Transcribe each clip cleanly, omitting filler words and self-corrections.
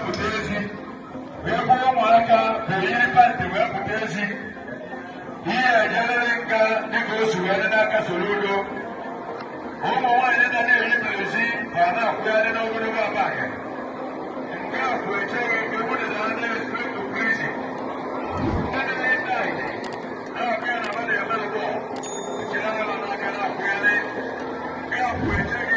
putezi. Wewe mwaka peyiri pati wewe putezi. Iya jalalenga nikosu yana Soludo. Omo wane na ne putezi bana kuyale na ugudu babake. Nga kuechege kebude na ne straight to prison. Kana ndai. Na kana bade ya bado go. Chilanga na kana kuyale. Nga kuechege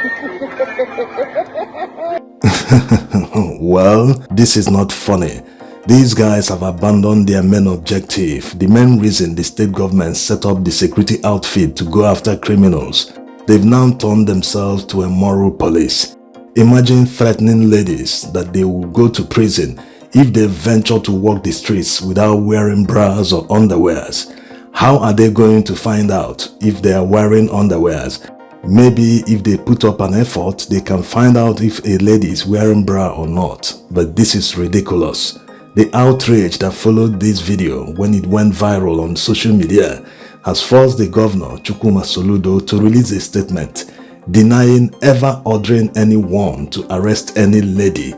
Well, this is not funny. These guys have abandoned their main objective, the main reason the state government set up the security outfit to go after criminals. They've now turned themselves to a moral police. Imagine threatening ladies that they will go to prison if they venture to walk the streets without wearing bras or underwears. How are they going to find out if they are wearing underwears? Maybe if they put up an effort, they can find out if a lady is wearing bra or not. But this is ridiculous. The outrage that followed this video when it went viral on social media has forced the governor, Soludo, to release a statement denying ever ordering anyone to arrest any lady,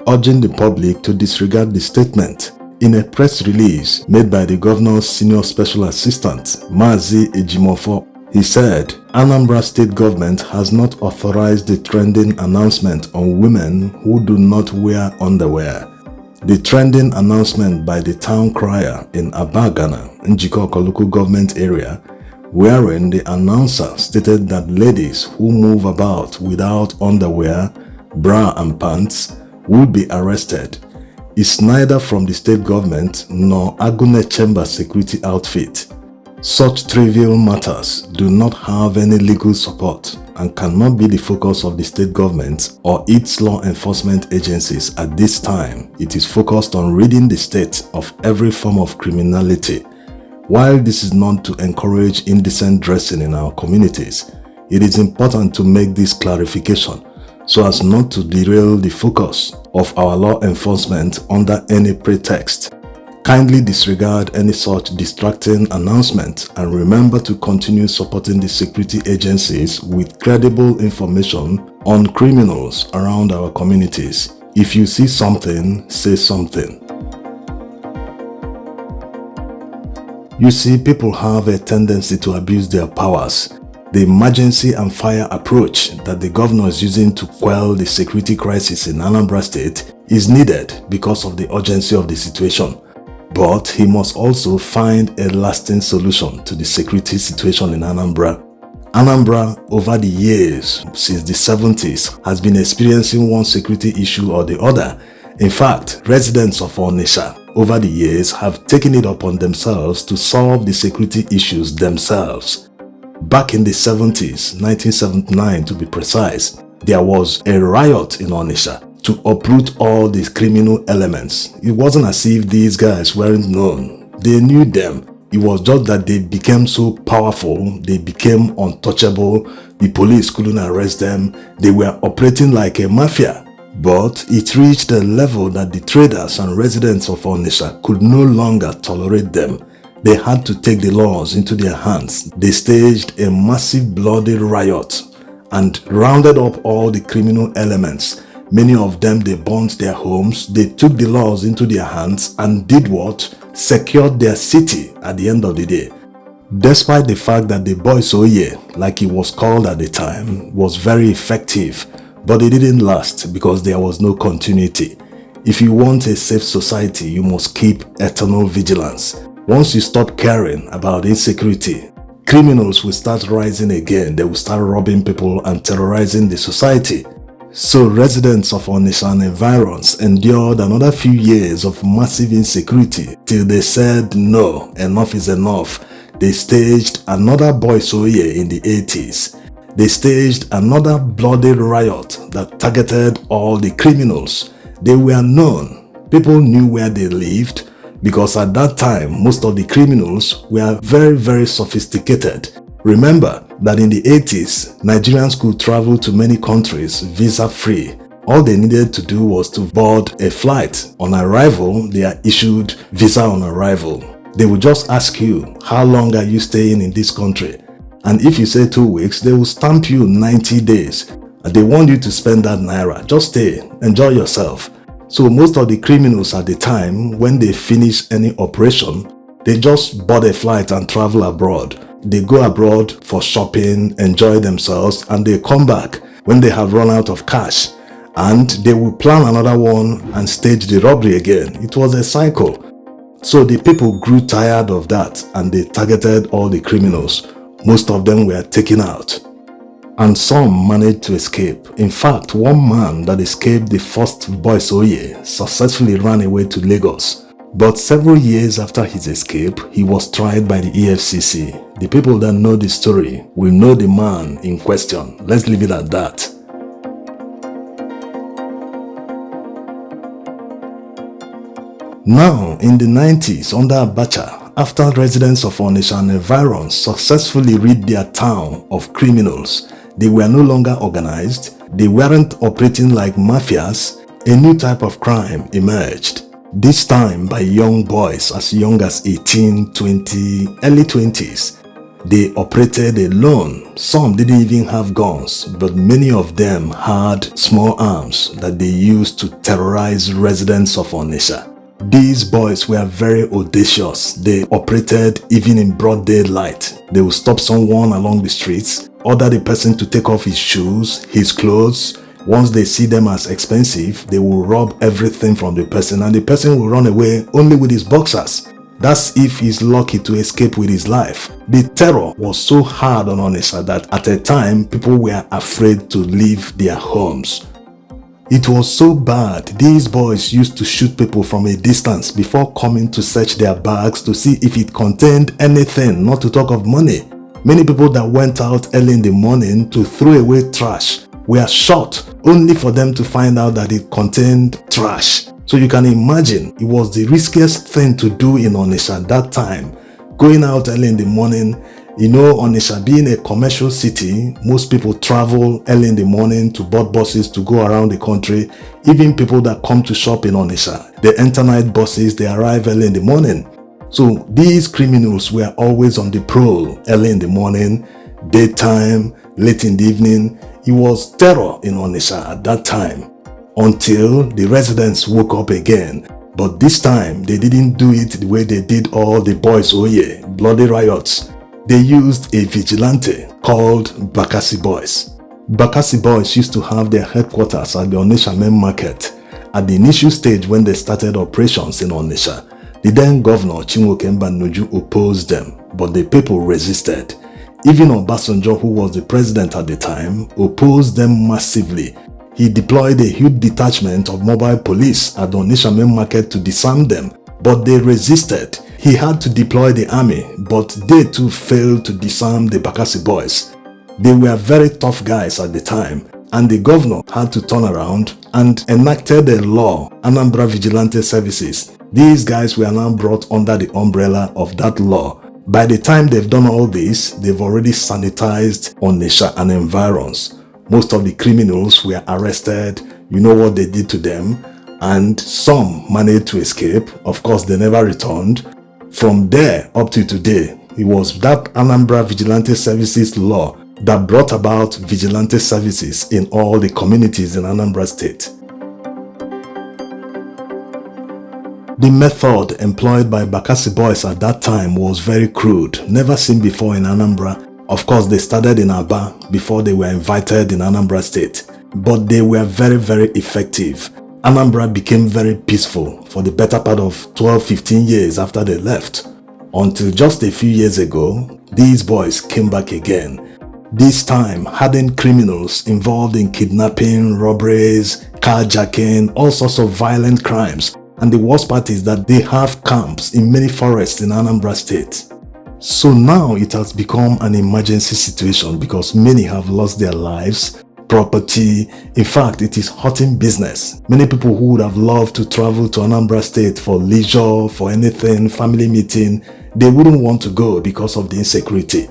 urging the public to disregard the statement. In a press release made by the governor's senior special assistant, Mazi Ejimofo, he said, Anambra state government has not authorized the trending announcement on women who do not wear underwear. The trending announcement by the town crier in Abagana, Njikoko local government area, wherein the announcer stated that ladies who move about without underwear, bra and pants will be arrested, is neither from the state government nor Agune Chamber security outfit. Such trivial matters do not have any legal support and cannot be the focus of the state government or its law enforcement agencies at this time. It is focused on ridding the state of every form of criminality. While this is not to encourage indecent dressing in our communities, it is important to make this clarification so as not to derail the focus of our law enforcement under any pretext. Kindly disregard any such distracting announcement and remember to continue supporting the security agencies with credible information on criminals around our communities. If you see something, say something. You see, people have a tendency to abuse their powers. The emergency and fire approach that the governor is using to quell the security crisis in Anambra State is needed because of the urgency of the situation. But he must also find a lasting solution to the security situation in Anambra. Anambra, over the years, since the 70s, has been experiencing one security issue or the other. In fact, residents of Onitsha over the years have taken it upon themselves to solve the security issues themselves. Back in the 70s, 1979 to be precise, there was a riot in Onitsha to uproot all these criminal elements. It wasn't as if these guys weren't known. They knew them. It was just that they became so powerful, they became untouchable, the police couldn't arrest them, they were operating like a mafia. But it reached a level that the traders and residents of Onitsha could no longer tolerate them. They had to take the laws into their hands. They staged a massive bloody riot and rounded up all the criminal elements. Many of them, they burnt their homes, they took the laws into their hands and did what? Secured their city at the end of the day. Despite the fact that the boy Soye, like he was called at the time, was very effective, but it didn't last because there was no continuity. If you want a safe society, you must keep eternal vigilance. Once you stop caring about insecurity, criminals will start rising again. They will start robbing people and terrorizing the society. So residents of Onitsha and environs endured another few years of massive insecurity till they said no, enough is enough. They staged another Boy Soye in the 80s. They staged another bloody riot that targeted all the criminals. They were known. People knew where they lived because at that time most of the criminals were very sophisticated. Remember that in the 80s, Nigerians could travel to many countries visa-free. All they needed to do was to board a flight. On arrival, they are issued visa on arrival. They will just ask you, how long are you staying in this country? And if you say 2 weeks, they will stamp you 90 days. And they want you to spend that naira. Just stay, enjoy yourself. So most of the criminals at the time, when they finish any operation, they just board a flight and travel abroad. They go abroad for shopping, enjoy themselves, and they come back when they have run out of cash. And they will plan another one and stage the robbery again. It was a cycle. So the people grew tired of that and they targeted all the criminals. Most of them were taken out. And some managed to escape. In fact, one man that escaped the first Boys Oye successfully ran away to Lagos. But several years after his escape, he was tried by the EFCC. The people that know the story will know the man in question. Let's leave it at that. Now, in the 90s, under Abacha, after residents of Onitsha and environs successfully rid their town of criminals, they were no longer organized, they weren't operating like mafias, a new type of crime emerged. This time by young boys as young as 18, 20, early 20s. They operated alone. Some didn't even have guns, but many of them had small arms that they used to terrorize residents of Onitsha. These boys were very audacious. They operated even in broad daylight. They would stop someone along the streets, order the person to take off his shoes, his clothes. Once they see them as expensive, they will rob everything from the person and the person will run away only with his boxers. That's if he's lucky to escape with his life. The terror was so hard on Onitsha that at a time, people were afraid to leave their homes. It was so bad, these boys used to shoot people from a distance before coming to search their bags to see if it contained anything, not to talk of money. Many people that went out early in the morning to throw away trash were shot only for them to find out that it contained trash. So you can imagine, it was the riskiest thing to do in Onitsha at that time. Going out early in the morning, you know, Onitsha being a commercial city, most people travel early in the morning to board buses to go around the country. Even people that come to shop in Onitsha, they enter night buses, they arrive early in the morning. So these criminals were always on the prowl early in the morning, daytime, late in the evening. It was terror in Onitsha at that time until the residents woke up again. But this time, they didn't do it the way they did all the Boys Oye, bloody riots. They used a vigilante called Bakassi Boys. Bakassi Boys used to have their headquarters at the Onitsha main market. At the initial stage when they started operations in Onitsha, the then governor Chinwoke Mbanuju opposed them, but the people resisted. Even Obasanjo, who was the president at the time, opposed them massively. He deployed a huge detachment of mobile police at the Onitsha main market to disarm them, but they resisted. He had to deploy the army, but they too failed to disarm the Bakassi Boys. They were very tough guys at the time, and the governor had to turn around and enacted a law, Anambra Vigilante Services. These guys were now brought under the umbrella of that law. By the time they've done all this, they've already sanitized Onitsha and environs. Most of the criminals were arrested. You know what they did to them, and some managed to escape. Of course, they never returned. From there up to today, it was that Anambra Vigilante Services law that brought about vigilante services in all the communities in Anambra State. The method employed by Bakassi Boys at that time was very crude, never seen before in Anambra. Of course, they started in Aba before they were invited in Anambra State, but they were very, very effective. Anambra became very peaceful for the better part of 12-15 years after they left. Until just a few years ago, these boys came back again. This time, hardened criminals involved in kidnapping, robberies, carjacking, all sorts of violent crimes. And the worst part is that they have camps in many forests in Anambra State. So now it has become an emergency situation because many have lost their lives, property. In fact, it is hurting business. Many people who would have loved to travel to Anambra State for leisure, for anything, family meeting, they wouldn't want to go because of the insecurity.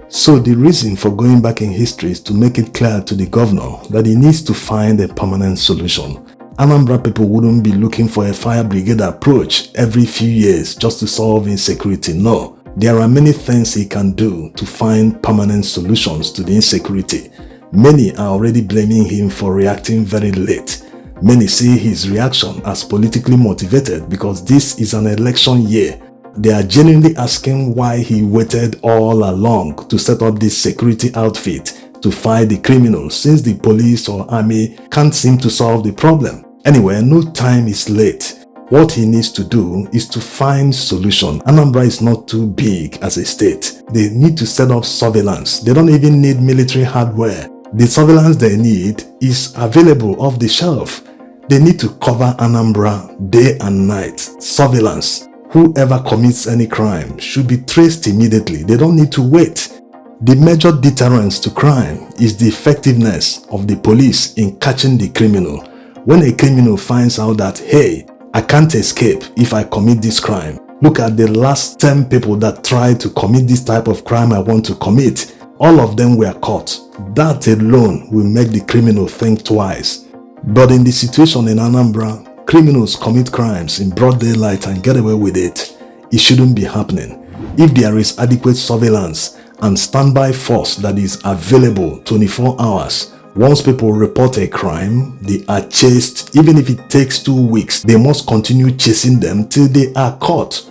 So the reason for going back in history is to make it clear to the governor that he needs to find a permanent solution. Anambra people wouldn't be looking for a fire brigade approach every few years just to solve insecurity. No, there are many things he can do to find permanent solutions to the insecurity. Many are already blaming him for reacting very late. Many see his reaction as politically motivated because this is an election year. They are genuinely asking why he waited all along to set up this security outfit to fight the criminals, since the police or army can't seem to solve the problem. Anyway, no time is late. What he needs to do is to find solution. Anambra is not too big as a state. They need to set up surveillance. They don't even need military hardware. The surveillance they need is available off the shelf. They need to cover Anambra day and night. Surveillance. Whoever commits any crime should be traced immediately. They don't need to wait. The major deterrence to crime is the effectiveness of the police in catching the criminal. When a criminal finds out that, hey, I can't escape if I commit this crime. Look at the last 10 people that tried to commit this type of crime I want to commit. All of them were caught. That alone will make the criminal think twice. But in the situation in Anambra, criminals commit crimes in broad daylight and get away with it. It shouldn't be happening. If there is adequate surveillance and standby force that is available 24 hours, once people report a crime, they are chased. Even if it takes 2 weeks, they must continue chasing them till they are caught.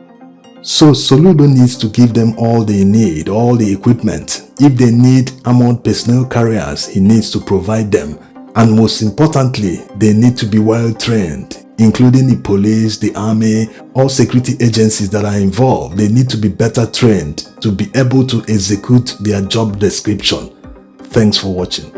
So Soludo needs to give them all they need, all the equipment. If they need armored personnel carriers, he needs to provide them. And most importantly, they need to be well trained, including the police, the army, all security agencies that are involved. They need to be better trained to be able to execute their job description. Thanks for watching.